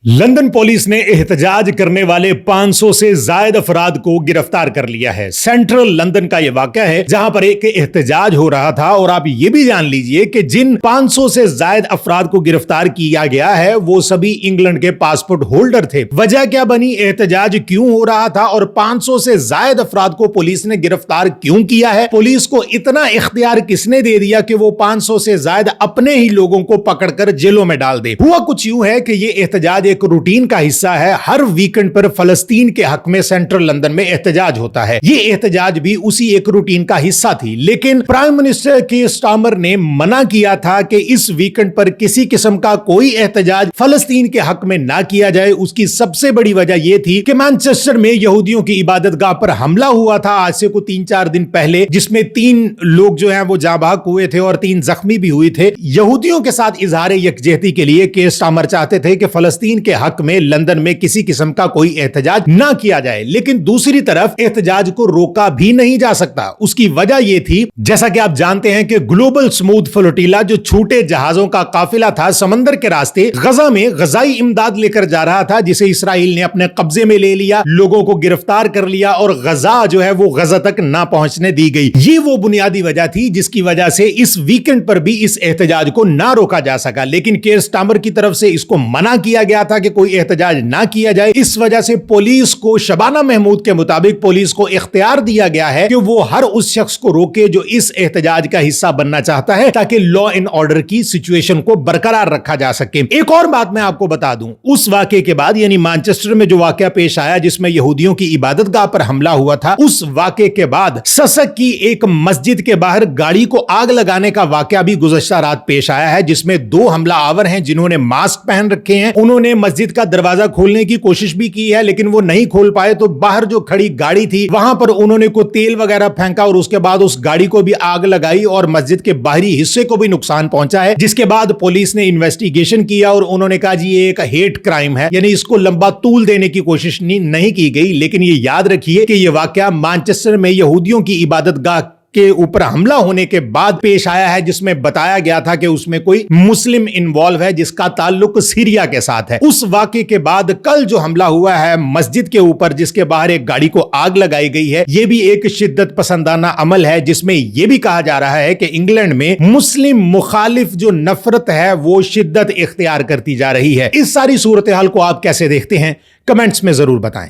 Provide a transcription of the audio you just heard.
London police ने एहतजाज करने वाले 500 से ज्यादा अफराद को गिरफ्तार कर लिया है। सेंट्रल लंदन का यह वाकया है जहां पर एक एहतजाज हो रहा था और आप ये भी जान लीजिए कि जिन 500 से ज्यादा अफराद को गिरफ्तार किया गया है वो सभी इंग्लैंड के पासपोर्ट होल्डर थे। वजह क्या बनी, एहतजाज क्यों हो रहा था और 500 से ज्यादा अफराद को पुलिस ने गिरफ्तार क्यों किया है? पुलिस को इतना इख्तियार किसने दे दिया कि वो 500 से ज्यादा अपने ही लोगों को पकड़कर जेलों में डाल दे? हुआ कुछ यूं है कि ये एहतजाज एक रूटीन का हिस्सा है। हर वीकेंड पर फलस्तीन के हक में सेंट्रल लंदन में एहतजाज होता है। ये एहतजाज भी उसी एक रूटीन का हिस्सा थी, लेकिन प्राइम मिनिस्टर कीर स्टारमर ने मना किया था कि इस वीकेंड पर किसी किस्म का कोई एहतजाज फलस्तीन के हक में ना किया जाए। उसकी सबसे बड़ी वजह यह थी कि मैनचेस्टर में यहूदियों की इबादतगाह पर हमला हुआ था आज से कुछ 3-4 दिन पहले, जिसमें 3 लोग जो हैं वो जाँ बहक हुए थे और 3 जख्मी भी हुए थे। यहूदियों के साथ इजहार यकजहती के लिए कीर स्टारमर चाहते थे कि फलस्तीन के हक में लंदन में किसी किस्म का कोई एहतजाज ना किया जाए, लेकिन दूसरी तरफ एहतजाज को रोका भी नहीं जा सकता। उसकी वजह यह थी, जैसा कि आप जानते हैं कि ग्लोबल स्मूथ फ्लोटिला जो छोटे जहाजों का काफिला था समंदर के रास्ते गजा में गजाई इमदाद लेकर जा रहा था, जिसे इसराइल ने अपने कब्जे में ले लिया, लोगों को गिरफ्तार कर लिया और गजा जो है वो गजा तक ना पहुंचने दी गई। ये वो बुनियादी वजह थी जिसकी वजह से इस वीकेंड पर भी इस एहतजाज को ना रोका जा सका, लेकिन कीर स्टारमर की तरफ से इसको मना किया गया था कि कोई एहतजाज ना किया जाए। इस वजह से पुलिस को, शबाना महमूद के मुताबिक पुलिस को इख्तियार दिया गया है कि वो हर उस शख्स को रोके जो इस एहतजाज का हिस्सा बनना चाहता है, ताकि लॉ एंड ऑर्डर की सिचुएशन को बरकरार रखा जा सके। एक और बात मैं आपको बता दूं, उस वाकये के बाद यानी मैनचेस्टर में जो वाकया पेश आया जिसमें यहूदियों की इबादतगाह पर हमला हुआ था, उस वाकये के बाद ससक की एक मस्जिद के बाहर गाड़ी को आग लगाने का वाकया भी गुज़श्ता रात पेश आया है, जिसमें 2 हमलावर हैं जिन्होंने मास्क पहन रखे हैं। उन्होंने मस्जिद का दरवाजा खोलने की कोशिश भी की है, लेकिन वो नहीं खोल पाए, तो बाहर जो खड़ी गाड़ी थी वहां पर उन्होंने कोई तेल वगैरह फेंका और उसके बाद उस गाड़ी को भी आग लगाई और मस्जिद के बाहरी हिस्से को भी नुकसान पहुंचा है। जिसके बाद पुलिस ने इन्वेस्टिगेशन किया और उन्होंने कहा जी ये एक हेट क्राइम है, यानी इसको लंबा तूल देने की कोशिश नहीं की गई। लेकिन ये याद रखिए कि ये वाकया मैनचेस्टर में यहूदियों की इबादतगाह के ऊपर हमला होने के बाद पेश आया है, जिसमें बताया गया था कि उसमें कोई मुस्लिम इन्वॉल्व है जिसका ताल्लुक सीरिया के साथ है। उस वाकये के बाद कल जो हमला हुआ है मस्जिद के ऊपर, जिसके बाहर एक गाड़ी को आग लगाई गई है, यह भी एक शिद्दत पसंदाना अमल है, जिसमें यह भी कहा जा रहा है कि इंग्लैंड में मुस्लिम मुखालिफ जो नफरत है वो शिद्दत इख्तियार करती जा रही है। इस सारी सूरत हाल को आप कैसे देखते हैं, कमेंट्स में जरूर बताएं।